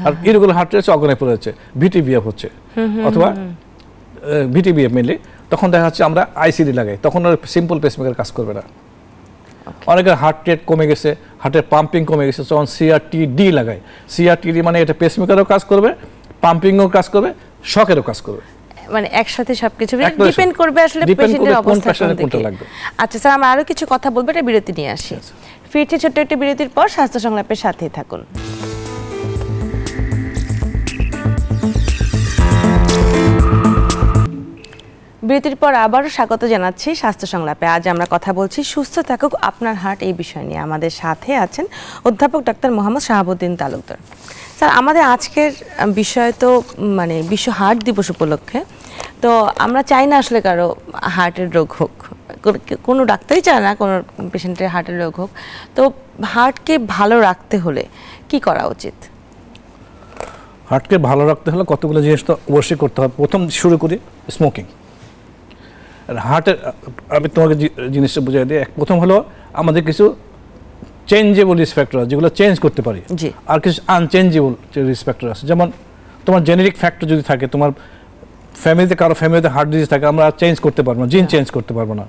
আর ইরেগুলার হার্ট রেট হচ্ছে অজ্ঞানে পড়ে যাচ্ছে, ভিটিবিএফ হচ্ছে অথবা ভিটিবিএফ মেনলি, তখন দেখা যাচ্ছে আমরা আইসিডি লাগাই, তখন আর সিম্পল পেসমেকার কাজ করবে না। অনেকের হার্ট রেট কমে গেছে, হার্টের পাম্পিং কমে গেছে, তখন সিআরটিডি লাগাই। সিআরটিডি মানে এটা পেসমেকারও কাজ করবে, পাম্পিংও কাজ করবে, শকেরও কাজ করবে, মানে একসাথে সবকিছু ডিপেন্ড করবে আসলে পেশেন্টের অবস্থা কোনটা লাগবে। আচ্ছা স্যার, আমরা আরো কিছু কথা বলবো, এটা বিরতি নিয়ে আসি। ফিরছি ছোট্ট একটা বিরতির পর, স্বাস্থ্য সংলাপের সাথেই থাকুন। বিরতির পর আবারও স্বাগত জানাচ্ছি স্বাস্থ্য সংলাপে। আজ আমরা কথা বলছি সুস্থ থাকুক আপনার হার্ট এই বিষয় নিয়ে। আমাদের সাথে আছেন অধ্যাপক ডাক্তার মোহাম্মদ শাহাবুদ্দিন তালুকদার। স্যার, আমাদের আজকের বিষয় তো মানে বিশ্ব হার্ট দিবস উপলক্ষে, তো আমরা চাই না আসলে কারো হার্টের রোগ হোক, কোনো ডাক্তারই চায় না কোনো পেশেন্টের হার্টের রোগ হোক। তো হার্টকে ভালো রাখতে হলে কি করা উচিত? হার্টকে ভালো রাখতে হলে কতগুলো জিনিস তো অবশ্যই করতে হবে। প্রথম শুরু করি স্মোকিং। হার্টের আমি তোমাকে জিনিসটা বুঝিয়ে দিই। প্রথম হলো আমাদের কিছু চেঞ্জেবল রিস্ক ফ্যাক্টর আছে যেগুলো চেঞ্জ করতে পারি, আর কিছু আনচেঞ্জেবল রিস্ক ফ্যাক্টর আছে। যেমন তোমার জেনেটিক ফ্যাক্টর যদি থাকে, তোমার ফ্যামিলিতে কারো ফ্যামিলিতে হার্ট ডিজিজ থাকে, আমরা চেঞ্জ করতে পারবো না, জিন চেঞ্জ করতে পারবো না।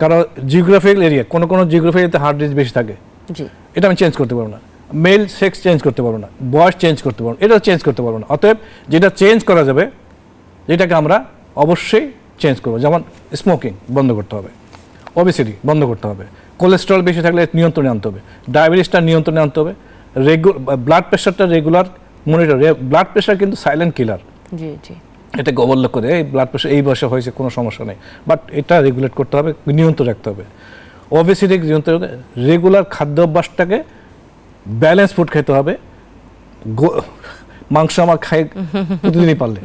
কারো জিওগ্রাফিক্যাল এরিয়া, কোনো জিওগ্রাফিতে হার্ট ডিজিজ বেশি থাকে, এটা আমি চেঞ্জ করতে পারবো না। মেল সেক্স চেঞ্জ করতে পারবো না, বয়স চেঞ্জ করতে পারবো না, এটা চেঞ্জ করতে পারবো না। অতএব যেটা চেঞ্জ করা যাবে যেটাকে আমরা অবশ্যই চেঞ্জ করবো। যেমন স্মোকিং বন্ধ করতে হবে, ওবেসিটি বন্ধ করতে হবে, কোলেস্টেরল বেশি থাকলে নিয়ন্ত্রণে আনতে হবে, ডায়াবেটিসটা নিয়ন্ত্রণে আনতে হবে, ব্লাড প্রেশারটা রেগুলার মনিটর। ব্লাড প্রেশার কিন্তু সাইলেন্ট কিলার। জি জি, এটাকে ওভারলোক করে এই ব্লাড প্রেশার এই বয়সে হয়েছে কোনো সমস্যা নেই, বাট এটা রেগুলেট করতে হবে, নিয়ন্ত্রণ রাখতে হবে। ওবেসিটি নিয়ন্ত্রণ, রেগুলার খাদ্য অভ্যাসটাকে ব্যালেন্স ফুড খেতে হবে। মাংস আমার খাই প্রতিদিনই পারলে,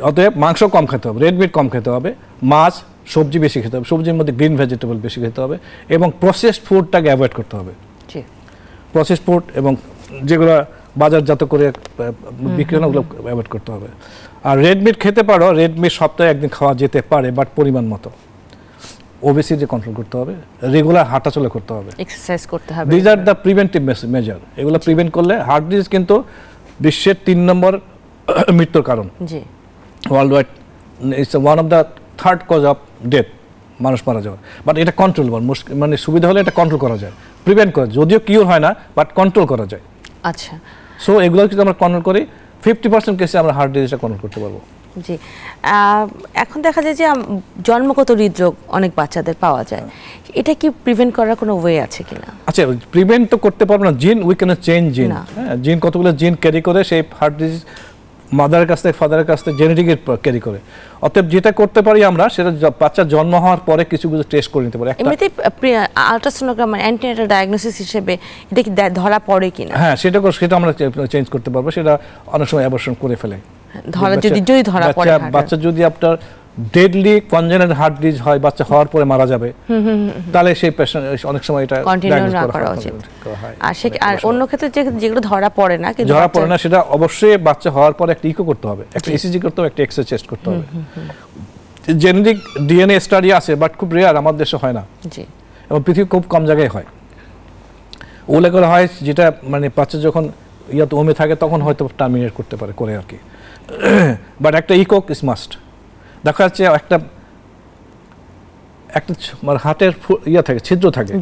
অতএব মাংস কম খেতে হবে, রেড মিট কম খেতে হবে, মাছ সবজি বেশি খেতে হবে, সবজির মধ্যে গ্রিন ভেজিটেবল বেশি খেতে হবে, এবং প্রসেসড ফুডটাকে অ্যাভয়েড করতে হবে। প্রসেসড ফুড এবং যেগুলো বাজারজাত করে বিক্রি হয় ওগুলো অ্যাভয়েড করতে হবে। আর রেড মিট খেতে পারো, রেড মিট সপ্তাহে একদিন খাওয়া যেতে পারে, বাট পরিমাণ মতো। ওবেসিটি কন্ট্রোল করতে হবে, রেগুলার হাঁটাচলা করতে হবে, এক্সারসাইজ করতে হবে। This are the preventive measure. এগুলো প্রিভেন্ট করলে হার্ট ডিজিজ কিন্তু বিশ্বের 3 নম্বর মৃত্যুর কারণ। জি, world wide it's one of the third cause of death, মানুষ মারা যাওয়া। বাট এটা কন্ট্রোলেবল, মানে সুবিধা হলে এটা কন্ট্রোল করা যায়, প্রিভেন্ট করা, যদিও কিওর হয় না বাট কন্ট্রোল করা যায়। আচ্ছা, সো এগুলো যদি আমরা কন্ট্রোল করি 50% কেসে আমরা হার্ট ডিজিজটা কন্ট্রোল করতে পারবো। জি, এখন দেখা যায় যে জন্মগত হৃদরোগ অনেক বাচ্চাদের পাওয়া যায়, এটা কি প্রিভেন্ট করার কোনো ওয়ে আছে কিনা? আচ্ছা, প্রিভেন্ট তো করতে পারবো না, জিন উই ক্যান চেঞ্জ জিন। হ্যাঁ, জিন কতগুলো জিন ক্যারি করে সেই হার্ট ডিজিজ মাদারের কাছ থেকে ফাদারের কাছ থেকে জেনেটিকের ক্যারি করে। অতএব যেটা করতে পারি আমরা, সেটা বাচ্চা জন্ম হওয়ার পরে কিছু কিছু টেস্ট করে নিতে পারি। এমনিতে আলট্রাসোনোগ্রাম অ্যান্টিনেটাল ডায়াগনোসিস হিসেবে এটা কি ধরা পড়ে কিনা? হ্যাঁ, সেটা আমরা চেঞ্জ করতে পারবো, সেটা অনেক সময় অ্যাবর্শন করে ফেলে। যদি ধরা পড়ে, বাচ্চা যদি আপনার ডেডলি কনজেনিটাল হার্ট ডিজিজ হয়, বাচ্চা হওয়ার পরে মারা যাবে, তাহলে সেই পেশেন্ট অনেক সময় এটা কন্টিনিউ না করা উচিত। আর অন্য ক্ষেত্রে যেগুলো ধরা পড়ে না, কিন্তু ধরা পড়ে না, সেটা অবশ্যই বাচ্চা হওয়ার পরে একটা ইকো করতে হবে, একটা ইসিজি করতে হবে, একটা এক্সরে টেস্ট করতে হবে। জেনেটিক ডিএনএ স্টাডি আছে, বাট খুব রেয়ার, আমাদের দেশে হয় না। জি, এবং পৃথিবীর খুব কম জায়গায় হয়। ওগুলো করে হয় যেটা মানে বাচ্চা যখন ইয়াতে ওমে থাকে তখন হয়তো টার্মিনেট করতে পারে করে আর কি। বাট একটা ইকো ইজ মাস্ট। দেখা যাচ্ছে একটা মানে হার্টের থাকে, ছিদ্র থাকে,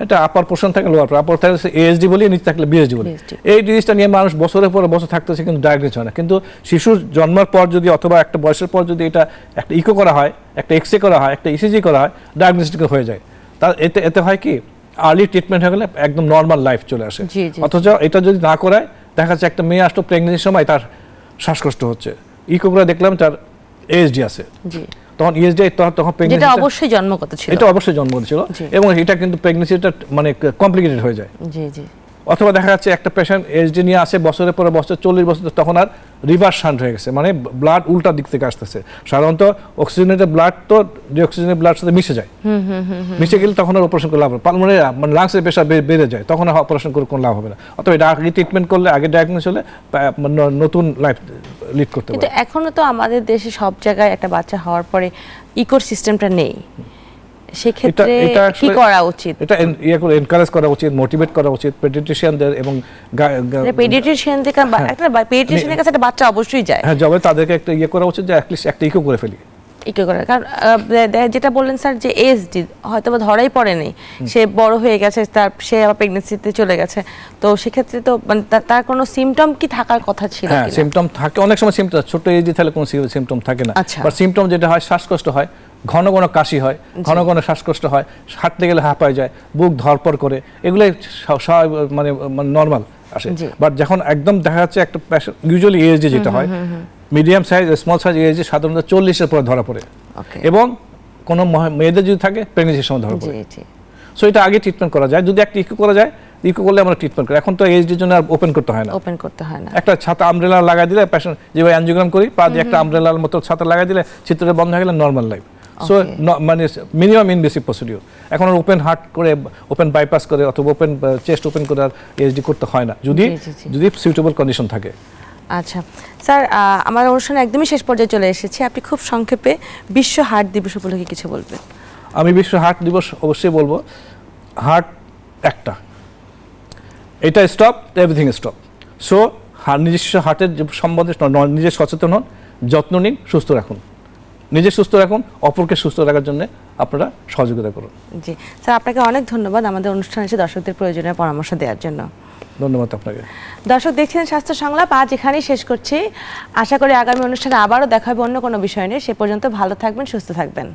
এটা আপার পোর্শন থাকে, লোয়ার আপার থাকে এএসডি বলি, নিচে থাকলে বিএসডি বলি। এই জিনিসটা নিয়ে মানুষ বছরের পর বছর থাকতেছে, কিন্তু ডায়াগনোজ হয় না। কিন্তু শিশুর জন্মের পর যদি অথবা একটা বয়সের পর যদি এটা একটা ইকো করা হয়, একটা এক্সরে করা হয়, একটা ইসিজি করা হয়, ডায়াগনোস্টিক হয়ে যায়। তার এতে হয় কি, আর্লি ট্রিটমেন্ট হয়ে গেলে একদম নর্মাল লাইফ চলে আসে। অথচ এটা যদি না করায়, দেখা যাচ্ছে একটা মেয়ে আসতো প্রেগনেন্সির সময় তার শ্বাসকষ্ট হচ্ছে, ইকো করে দেখলাম তার এএসডি আছে, তখন ইএসডি তখন প্রেগন্যান্সি, যেটা অবশ্যই জন্মগত ছিল, এটা অবশ্যই জন্মগত ছিল, এবং এটা কিন্তু প্রেগন্যান্সিটা মানে কমপ্লিকেটেড হয়ে যায়। জি জি। অথবা দেখা যাচ্ছে একটা পেশেন্ট এসডি নিয়ে আসে বছরের পরে বছর, 40 বছর, তখন আর রিভার্স শান্ট হয়ে গেছে, মানে ব্লাড উল্টা দিক থেকে আসতেছে। সাধারণত অক্সিজেনেটেড ব্লাড তো ডিঅক্সিজেনেটেড ব্লাড সাথে মিশে যায়, মিশে গেলে তখন আর অপারেশন করে লাভ হবে, মানে লাংসের প্রেশার বেড়ে যায়, তখন অপারেশন করে কোনো লাভ হবে না। অথবা এটা আগে ট্রিটমেন্ট করলে, আগে ডায়াগনোস হলে নতুন লাইফ লিড করতে পারে। কিন্তু এখনো তো আমাদের দেশে সব জায়গায় একটা বাচ্চা হওয়ার পরে ইকো সিস্টেমটা নেই, সেক্ষেত্রে কি করা উচিত? এটা এনকারেজ করা উচিত, মোটিভেট করা উচিত পেডিয়াট্রিশিয়ানদের, এবং পেডিয়াট্রিশিয়ানদের পেডিয়াট্রিশিয়ানের কাছে একটা বাচ্চা অবশ্যই যায়, হ্যাঁ, যবে তাদেরকে একটা করা উচিত যে অ্যাটলিস্ট একটা ইকো করে ফেলি, ইকো করে। কারণ যেটা বললেন স্যার, যে এসডি হয়তো বা ধরাই পড়েনি, সে বড় হয়ে গেছে, সে আবার প্রেগন্যান্সিতে চলে গেছে, তো সেক্ষেত্রে তো তার কোনো সিমটম কি থাকার কথা ছিল? হ্যাঁ, সিমটম থাকে, অনেক সময় সিমটম ছোট এজে তাহলে কোনো সিমটম থাকে না, বাট সিমটম যেটা হয়, শ্বাসকষ্ট হয়, ঘন ঘন কাশি হয়, ঘন ঘন শ্বাসকষ্ট হয়, হাঁটতে গেলে হাঁপায় যায়, বুক ধরপড় করে, এগুলোই মানে নর্মাল আসে। বাট যখন একদম দেখা যাচ্ছে একটা ইউজুয়ালি এএসডি যেটা হয়, medium size, small size ASD সাধারণত 40-এর পরে ধরা পড়ে, এবং কোনো মেয়েদের যদি থাকে প্রেগন্যান্সির সময় ধরা পড়ে। সো এটা আগে ট্রিটমেন্ট করা যায়, যদি একটা ইকো করা যায়, ইকো করলে আমরা ট্রিটমেন্ট করি। এখন তো এএসডির জন্য আর ওপেন করতে হয় না, একটা ছাতা আমব্রেলা লাগাই দিলে, পেশেন্ট যেভাবে অ্যানজিওগ্রাম করি, পা দিয়ে একটা আমব্রেলার মতো ছাতা লাগাই দিলে চিত্রটা বন্ধ হয়ে গেলে নর্মাল লাইফ। সো মানে মিনিমাম ইনভেসিভ প্রসিডিউর। এখন আর ওপেন হার্ট করে, ওপেন বাইপাস করে, অথবা ওপেন চেস্ট ওপেন করে আর এএসডি করতে হয় না, যদি সুইটেবল কন্ডিশন থাকে। আচ্ছা স্যার, আমার অনুষ্ঠান একদমই শেষ পর্যায়ে চলে এসেছে, আপনি খুব সংক্ষেপে বিশ্ব হার্ট দিবস উপলক্ষে কিছু বলবেন? আমি বিশ্ব হার্ট দিবস অবশ্যই বলবো, হার্ট একটা, এটা স্টপ, এভরিথিং স্টপ। সো নিজস্ব হার্টের সম্বন্ধে নিজে সচেতন হন, যত্ন নিন, সুস্থ রাখুন, নিজে সুস্থ রাখুন, অপরকে সুস্থ রাখার জন্য আপনারা সহযোগিতা করুন। জি স্যার, আপনাকে অনেক ধন্যবাদ আমাদের অনুষ্ঠানে এসে দর্শকদের প্রয়োজনীয় পরামর্শ দেওয়ার জন্য। ধন্যবাদ আপনাকে। দর্শক দেখছেন স্বাস্থ্য সংলাপ, আজ এখানেই শেষ করছি। আশা করি আগামী অনুষ্ঠানে আবারও দেখা হবে অন্য কোনো বিষয় নিয়ে। সে পর্যন্ত ভালো থাকবেন, সুস্থ থাকবেন।